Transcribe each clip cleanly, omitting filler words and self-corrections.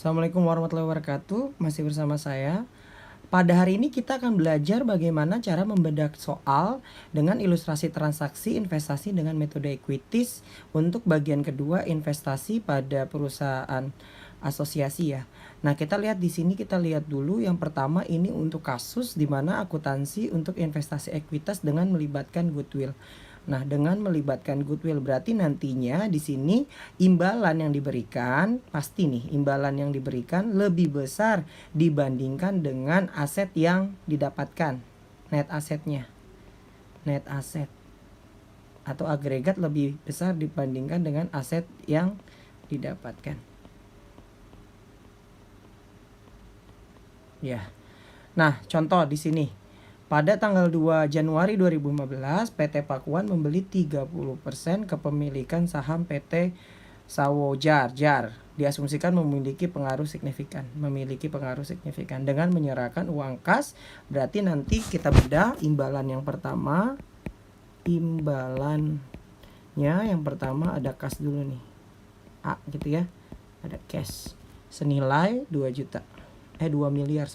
Assalamualaikum warahmatullahi wabarakatuh. Masih bersama saya. Pada hari ini kita akan belajar bagaimana cara membedah soal dengan ilustrasi transaksi investasi dengan metode equities untuk bagian kedua investasi pada perusahaan asosiasi ya. Nah, kita lihat di sini, kita lihat dulu yang pertama ini untuk kasus di mana akuntansi untuk investasi ekuitas dengan melibatkan goodwill. Nah, dengan melibatkan goodwill berarti nantinya di sini imbalan yang diberikan, pasti nih imbalan yang diberikan lebih besar dibandingkan dengan aset yang didapatkan. Net asetnya. Net aset atau agregat lebih besar dibandingkan dengan aset yang didapatkan. Ya. Nah, contoh di sini. Pada tanggal 2 Januari 2015, PT Pakuan membeli 30% kepemilikan saham PT Sawojar Jar. Diasumsikan memiliki pengaruh signifikan. Dengan menyerahkan uang kas. Berarti nanti kita bedah imbalan yang pertama. Imbalannya yang pertama ada kas dulu nih. A gitu ya. Ada cash. Senilai 2 miliar.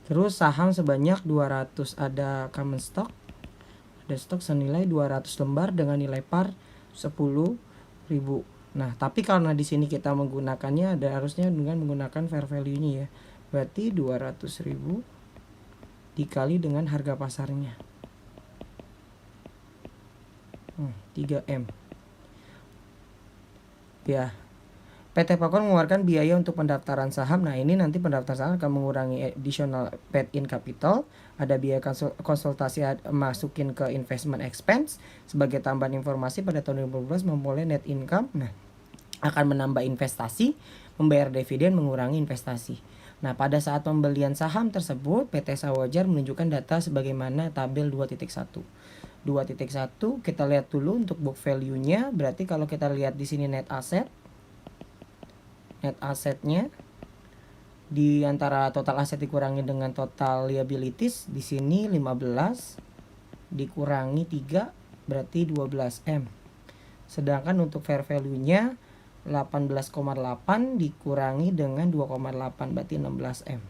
Terus saham sebanyak 200, ada common stock. Ada stok senilai 200 lembar dengan nilai par 10.000. Nah, tapi karena di sini kita menggunakannya harusnya dengan menggunakan fair value-nya ya. Berarti 200.000 dikali dengan harga pasarnya. 3M. Ya. PT Pakuan mengeluarkan biaya untuk pendaftaran saham. Nah, ini nanti pendaftaran saham akan mengurangi additional paid in capital. Ada biaya konsultasi masukin ke investment expense. Sebagai tambahan informasi pada tahun 2012 memperoleh net income. Nah, akan menambah investasi, membayar dividen, mengurangi investasi. Nah, pada saat pembelian saham tersebut, PT Sawojar menunjukkan data sebagaimana tabel 2.1. 2.1 kita lihat dulu untuk book value-nya. Berarti kalau kita lihat di sini net asetnya di antara total aset dikurangi dengan total liabilities, di sini 15 dikurangi 3 berarti 12M. Sedangkan untuk fair value-nya 18,8 dikurangi dengan 2,8 berarti 16M.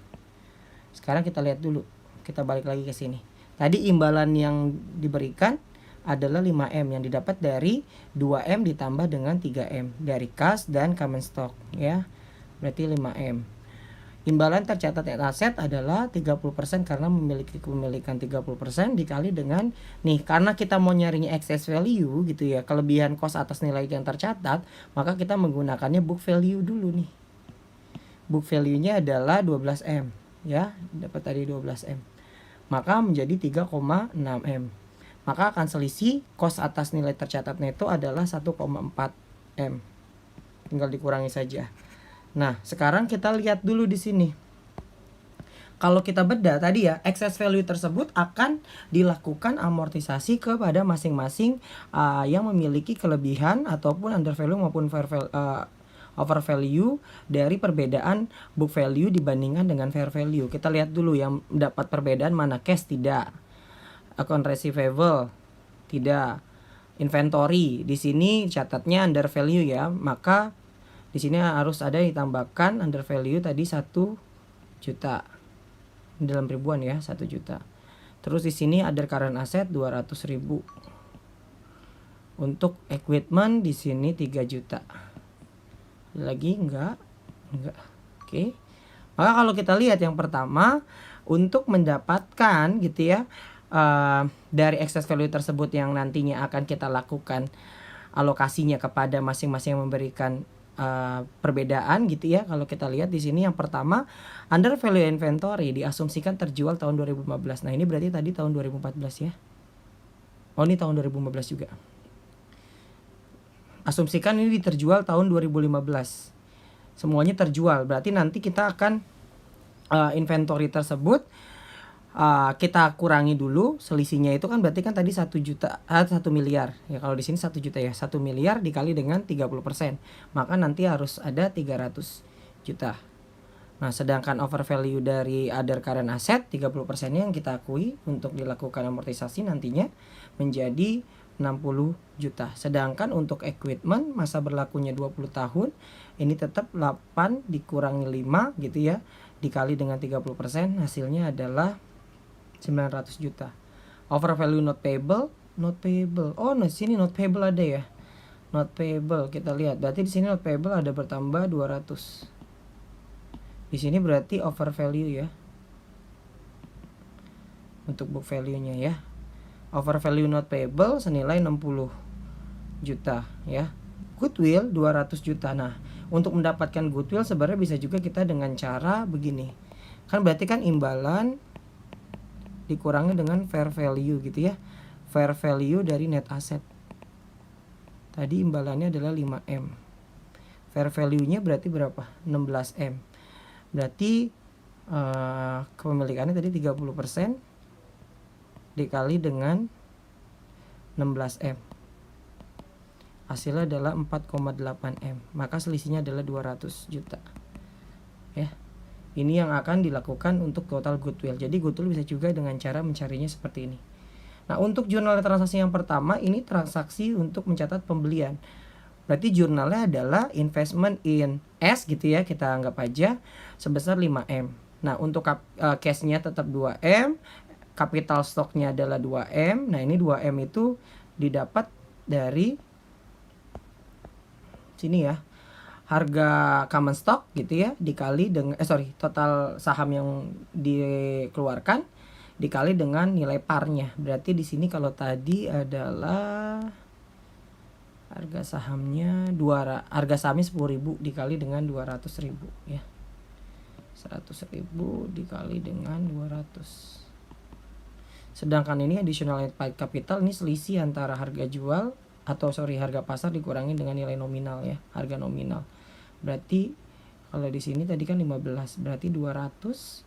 Sekarang kita lihat dulu. Kita balik lagi ke sini. Tadi imbalan yang diberikan adalah 5M yang didapat dari 2M ditambah dengan 3M dari kas dan common stock ya. Berarti 5M. Imbalan tercatat net aset adalah 30% karena memiliki kepemilikan 30% dikali dengan nih, karena kita mau nyarinya excess value gitu ya, kelebihan cost atas nilai yang tercatat, maka kita menggunakannya book value dulu nih. Book value-nya adalah 12M ya, dapat tadi 12M. Maka menjadi 3,6M. Maka akan selisih cost atas nilai tercatat neto adalah 1,4M. Tinggal dikurangi saja. Nah, sekarang kita lihat dulu di sini. Kalau kita bedah tadi ya, excess value tersebut akan dilakukan amortisasi kepada masing-masing yang memiliki kelebihan ataupun under value maupun over value dari perbedaan book value dibandingkan dengan fair value. Kita lihat dulu yang dapat perbedaan mana, cash tidak. Account receivable tidak, inventory di sini catatnya under value ya, maka di sini harus ada ditambahkan under value tadi 1 juta dalam ribuan ya, 1 juta. Terus di sini ada current asset 200.000. Untuk equipment di sini 3 juta. Lagi enggak. Oke. Maka kalau kita lihat yang pertama, untuk mendapatkan gitu ya, dari excess value tersebut yang nantinya akan kita lakukan alokasinya kepada masing-masing yang memberikan perbedaan gitu ya. Kalau kita lihat di sini yang pertama, under value inventory diasumsikan terjual tahun 2015. Nah, ini berarti tadi tahun 2014 ya. Oh, ini tahun 2015 juga. Asumsikan ini terjual tahun 2015. Semuanya terjual. Berarti nanti kita akan inventory tersebut kita kurangi dulu selisihnya, itu kan berarti kan tadi 1 miliar ya, kalau di sini 1 juta ya, 1 miliar dikali dengan 30%, maka nanti harus ada 300 juta. Nah, sedangkan over value dari other current asset 30% yang kita akui untuk dilakukan amortisasi nantinya menjadi 60 juta. Sedangkan untuk equipment masa berlakunya 20 tahun, ini tetap 8 dikurangi 5 gitu ya, dikali dengan 30%, hasilnya adalah 900 juta. Over value not payable. Oh, nah sini not payable ada ya. Not payable kita lihat. Berarti di sini not payable ada bertambah 200. Di sini berarti over value ya. Untuk book value-nya ya. Over value not payable senilai 60 juta ya. Goodwill 200 juta. Nah, untuk mendapatkan goodwill sebenarnya bisa juga kita dengan cara begini. Kan berarti kan imbalan dikurangi dengan fair value gitu ya. Fair value dari net asset. Tadi imbalannya adalah 5M. Fair value-nya berarti berapa? 16M. Berarti kepemilikannya tadi 30% dikali dengan 16M. Hasilnya adalah 4,8M. Maka selisihnya adalah 200 juta. Ya. Ini yang akan dilakukan untuk total goodwill. Jadi goodwill bisa juga dengan cara mencarinya seperti ini. Nah, untuk jurnal transaksi yang pertama ini transaksi untuk mencatat pembelian. Berarti jurnalnya adalah investment in S gitu ya, kita anggap aja sebesar 5M. Nah, untuk cash-nya tetap 2M, capital stock-nya adalah 2M. Nah, ini 2M itu didapat dari sini ya. Harga common stock gitu ya dikali dengan total saham yang dikeluarkan dikali dengan nilai parnya. Berarti di sini kalau tadi adalah harga sahamnya harga sahamnya 10.000 dikali dengan 200.000 ya. 100.000 dikali dengan 200. Sedangkan ini additional applied capital, ini selisih antara harga jual harga pasar dikurangi dengan nilai nominal ya, harga nominal. Berarti kalau di sini tadi kan 15, berarti 200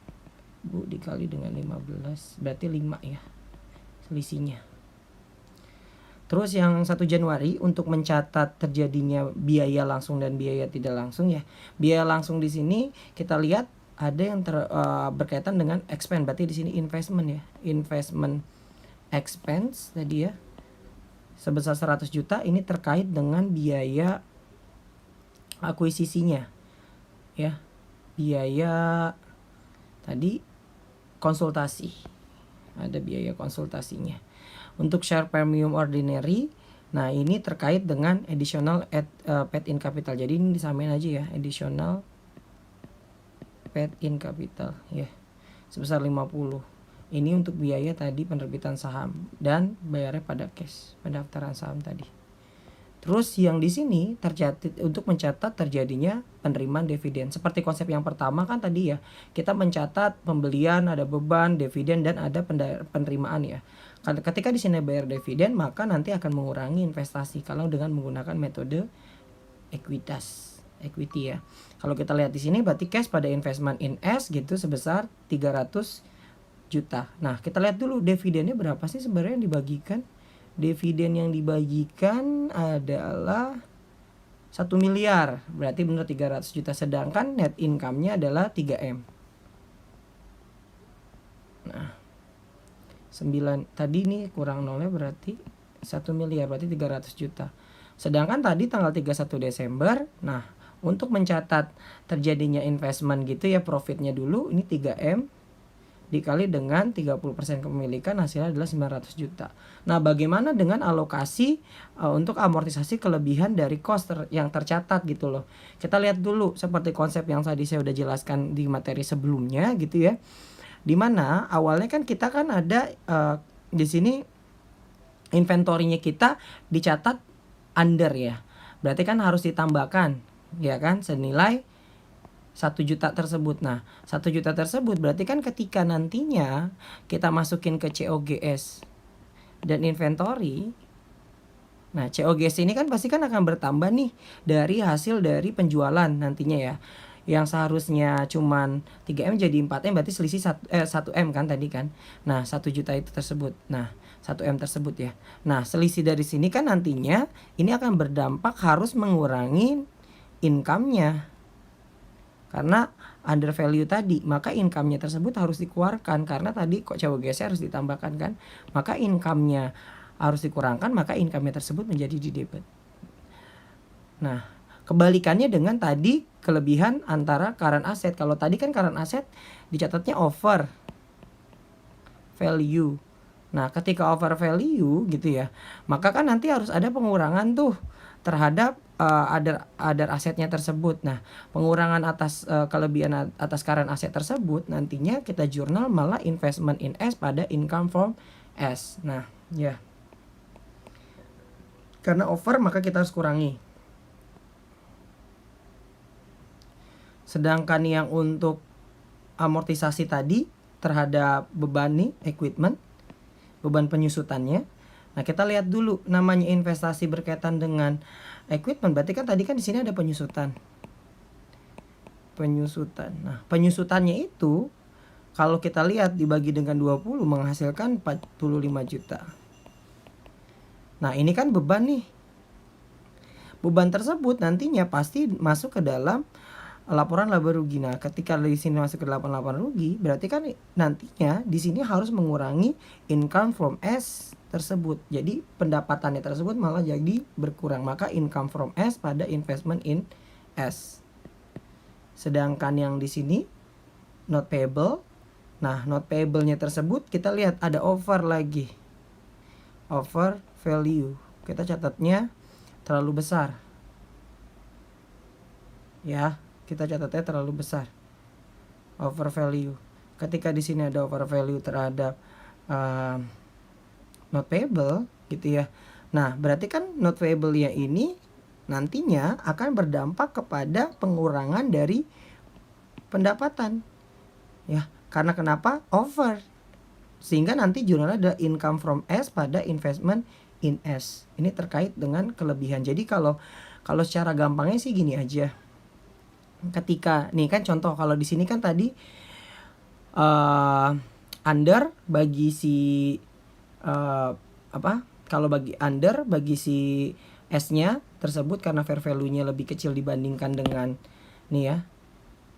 dikali dengan 15, berarti 5 ya selisihnya. Terus yang 1 Januari untuk mencatat terjadinya biaya langsung dan biaya tidak langsung ya. Biaya langsung di sini kita lihat ada yang berkaitan dengan expense, berarti di sini investment ya. Investment expense tadi ya. Sebesar 100 juta ini terkait dengan biaya akuisisinya. Ya. Biaya tadi konsultasi. Ada biaya konsultasinya. Untuk share premium ordinary, nah ini terkait dengan additional paid in capital. Jadi ini disamain aja ya, additional paid in capital ya. Sebesar 50. Ini untuk biaya tadi penerbitan saham dan bayarnya pada cash, pendaftaran saham tadi. Terus yang di sini tercatat untuk mencatat terjadinya penerimaan dividen. Seperti konsep yang pertama kan tadi ya, kita mencatat pembelian, ada beban, dividen dan ada penerimaan ya. Ketika di sini bayar dividen, maka nanti akan mengurangi investasi kalau dengan menggunakan metode equity ya. Kalau kita lihat di sini berarti cash pada investment in S gitu sebesar 300 juta. Nah, kita lihat dulu dividennya berapa sih sebenarnya yang dibagikan. Dividen yang dibagikan adalah 1 miliar. Berarti benar 300 juta. Sedangkan net income-nya adalah 3M. Nah, 9 tadi nih kurang nolnya berarti 1 miliar, berarti 300 juta. Sedangkan tadi tanggal 31 Desember, nah untuk mencatat terjadinya investment gitu ya, profitnya dulu ini 3M dikali dengan 30% kepemilikan, hasilnya adalah 900 juta. Nah, bagaimana dengan alokasi untuk amortisasi kelebihan dari cost yang tercatat gitu loh. Kita lihat dulu seperti konsep yang tadi saya udah jelaskan di materi sebelumnya gitu ya. Dimana awalnya kan kita kan ada di sini inventorinya kita dicatat under ya. Berarti kan harus ditambahkan ya kan senilai 1 juta tersebut. Nah, 1 juta tersebut berarti kan ketika nantinya kita masukin ke COGS dan inventory. Nah, COGS ini kan pasti kan akan bertambah nih dari hasil dari penjualan nantinya ya. Yang seharusnya cuman 3M jadi 4M, berarti selisih 1M kan tadi kan. Nah, 1 juta itu tersebut. Nah, 1M tersebut ya. Nah, selisih dari sini kan nantinya ini akan berdampak harus mengurangi income-nya. Karena under value tadi, maka income-nya tersebut harus dikeluarkan karena tadi kok COGS harus ditambahkan kan. Maka income-nya harus dikurangkan, maka income-nya tersebut menjadi di debit. Nah, kebalikannya dengan tadi kelebihan antara current asset. Kalau tadi kan current asset dicatatnya over value. Nah, ketika over value gitu ya, maka kan nanti harus ada pengurangan tuh terhadap other asetnya tersebut. Nah, pengurangan atas kelebihan atas current asset tersebut nantinya kita jurnal malah investment in S pada income from S. Nah, ya. Karena over maka kita harus kurangi. Sedangkan yang untuk amortisasi tadi terhadap beban nih equipment, beban penyusutannya. Nah, kita lihat dulu namanya investasi berkaitan dengan equipment, berarti kan tadi kan di sini ada penyusutan. Nah, penyusutannya itu kalau kita lihat dibagi dengan 20 menghasilkan 45 juta. Nah, ini kan beban nih. Beban tersebut nantinya pasti masuk ke dalam laporan laba rugi. Nah, ketika di sini masuk ke laporan rugi, berarti kan nantinya di sini harus mengurangi income from S tersebut. Jadi pendapatannya tersebut malah jadi berkurang. Maka income from S pada investment in S. Sedangkan yang di sini not payable. Nah, not payable-nya tersebut kita lihat ada over lagi. Over value. Kita catatnya terlalu besar. Ya, kita catatnya terlalu besar. Over value. Ketika di sini ada over value terhadap not payable gitu ya. Nah, berarti kan not payable ya ini nantinya akan berdampak kepada pengurangan dari pendapatan. Ya, karena kenapa? Over. Sehingga nanti jurnalnya ada income from S pada investment in S. Ini terkait dengan kelebihan. Jadi kalau secara gampangnya sih gini aja. Ketika nih kan contoh kalau di sini kan tadi under bagi si kalau bagi under bagi si S-nya tersebut karena fair value-nya lebih kecil dibandingkan dengan nih ya.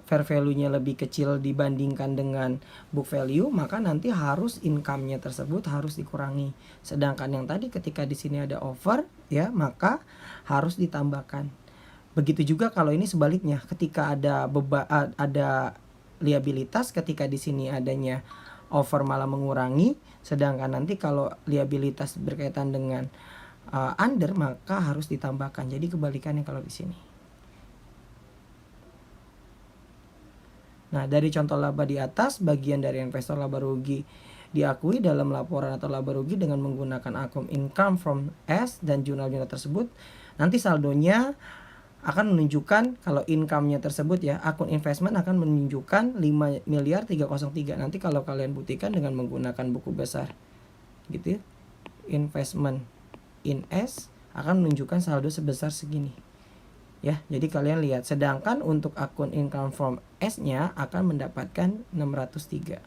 Fair value-nya lebih kecil dibandingkan dengan book value, maka nanti harus income-nya tersebut harus dikurangi. Sedangkan yang tadi ketika di sini ada over ya, maka harus ditambahkan. Begitu juga kalau ini sebaliknya, ketika ada ada liabilitas, ketika di sini adanya over malah mengurangi, sedangkan nanti kalau liabilitas berkaitan dengan under maka harus ditambahkan. Jadi kebalikannya kalau di sini. Nah, dari contoh laba di atas, bagian dari investor laba rugi diakui dalam laporan atau laba rugi dengan menggunakan akun income from S dan jurnal-jurnal tersebut. Nanti saldonya akan menunjukkan kalau income-nya tersebut ya, akun investment akan menunjukkan 5.303. Nanti kalau kalian buktikan dengan menggunakan buku besar gitu ya, investment in S akan menunjukkan saldo sebesar segini. Ya, jadi kalian lihat. Sedangkan untuk akun income from S-nya akan mendapatkan 603.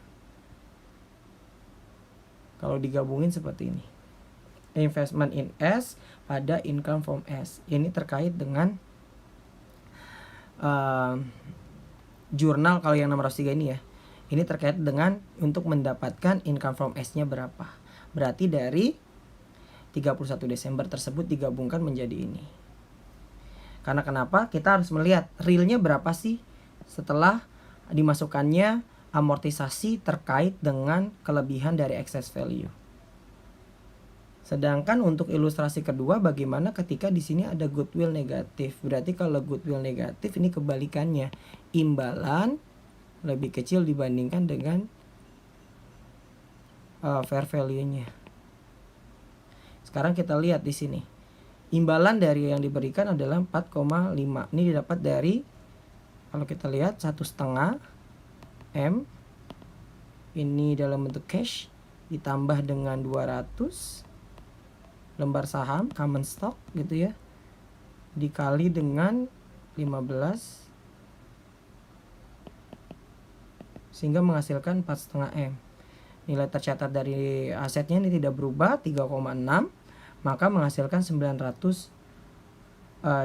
Kalau digabungin seperti ini. Investment in S pada income from S. Ini terkait dengan jurnal kalau yang 603 ini ya. Ini terkait dengan untuk mendapatkan income from S-nya berapa. Berarti dari 31 Desember tersebut digabungkan menjadi ini. Karena kenapa? Kita harus melihat realnya berapa sih setelah dimasukkannya amortisasi terkait dengan kelebihan dari excess value. Sedangkan untuk ilustrasi kedua, bagaimana ketika di sini ada goodwill negatif. Berarti kalau goodwill negatif ini kebalikannya, imbalan lebih kecil dibandingkan dengan fair value-nya. Sekarang kita lihat di sini. Imbalan dari yang diberikan adalah 4,5. Ini didapat dari, kalau kita lihat 1,5 M. Ini dalam bentuk cash ditambah dengan 200 lembar saham common stock gitu ya, dikali dengan 15 sehingga menghasilkan 4,5 M. Nilai tercatat dari asetnya ini tidak berubah, 3,6, maka menghasilkan 900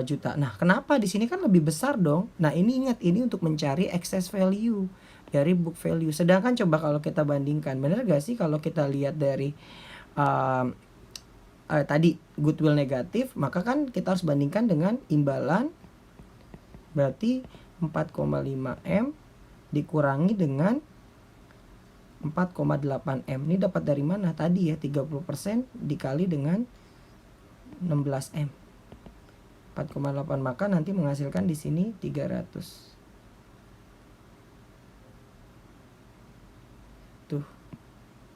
juta. Nah, kenapa di sini kan lebih besar dong? Nah, ini ingat, ini untuk mencari excess value dari book value. Sedangkan coba kalau kita bandingkan, benar gak sih kalau kita lihat dari tadi goodwill negatif, maka kan kita harus bandingkan dengan imbalan, berarti 4,5 M dikurangi dengan 4,8 M. Ini dapat dari mana? Tadi ya 30% dikali dengan 16 M. 4,8, maka nanti menghasilkan di sini 300. Tuh.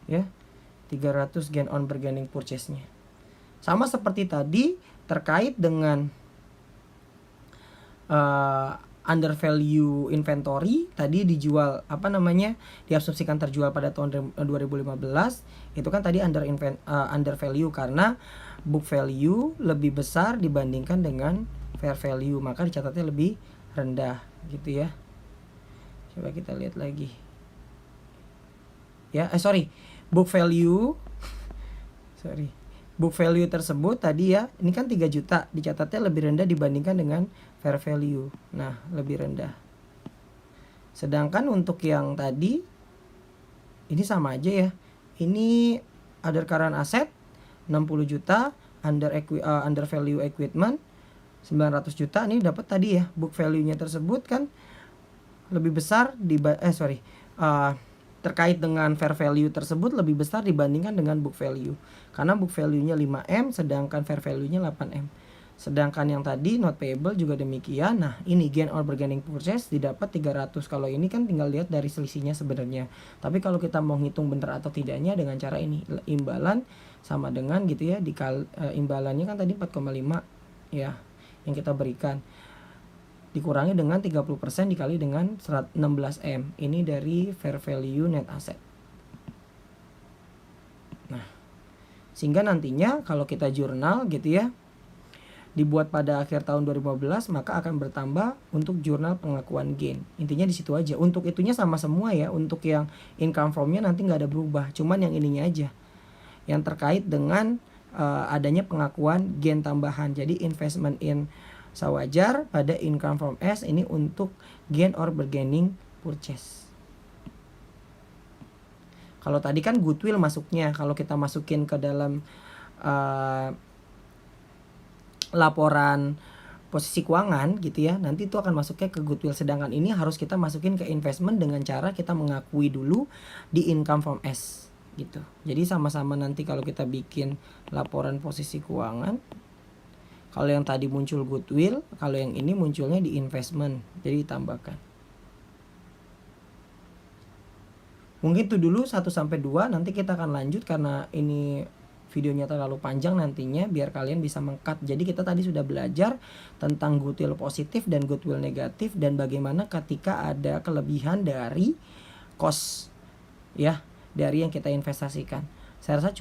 Ya. 300 gain on bargaining purchase-nya. Sama seperti tadi terkait dengan under value inventory, tadi dijual diasumsikan terjual pada tahun 2015, itu kan tadi under value karena book value lebih besar dibandingkan dengan fair value, maka dicatatnya lebih rendah gitu ya. Coba kita lihat lagi ya, book value book value tersebut tadi ya, ini kan 3 juta, dicatatnya lebih rendah dibandingkan dengan fair value. Nah, lebih rendah. Sedangkan untuk yang tadi ini sama aja ya. Ini other current asset 60 juta, under value equipment 900 juta. Ini dapat tadi ya, book value-nya tersebut kan lebih besar terkait dengan fair value tersebut lebih besar dibandingkan dengan book value. Karena book value-nya 5M sedangkan fair value-nya 8M. Sedangkan yang tadi not payable juga demikian. Nah, ini gain on bargaining purchase didapat 300. Kalau ini kan tinggal lihat dari selisihnya sebenarnya. Tapi kalau kita mau ngitung benar atau tidaknya dengan cara ini, imbalan sama dengan gitu ya, imbalannya kan tadi 4,5 ya yang kita berikan, dikurangi dengan 30% dikali dengan 16M. Ini dari fair value net asset. Nah, sehingga nantinya kalau kita jurnal gitu ya, dibuat pada akhir tahun 2015, maka akan bertambah untuk jurnal pengakuan gain. Intinya di situ aja. Untuk itunya sama semua ya. Untuk yang income from-nya nanti nggak ada berubah. Cuman yang ininya aja, yang terkait dengan adanya pengakuan gain tambahan. Jadi investment in sewajar pada income from S ini untuk gain or bargaining purchase. Kalau tadi kan goodwill masuknya, kalau kita masukin ke dalam laporan posisi keuangan gitu ya, nanti itu akan masuknya ke goodwill. Sedangkan ini harus kita masukin ke investment dengan cara kita mengakui dulu di income from S gitu. Jadi sama-sama nanti kalau kita bikin laporan posisi keuangan, kalau yang tadi muncul goodwill, kalau yang ini munculnya di investment, jadi ditambahkan. Mungkin itu dulu 1-2, nanti kita akan lanjut karena ini videonya terlalu panjang nantinya, biar kalian bisa meng-cut. Jadi kita tadi sudah belajar tentang goodwill positif dan goodwill negatif, dan bagaimana ketika ada kelebihan dari cost ya, dari yang kita investasikan. Saya rasa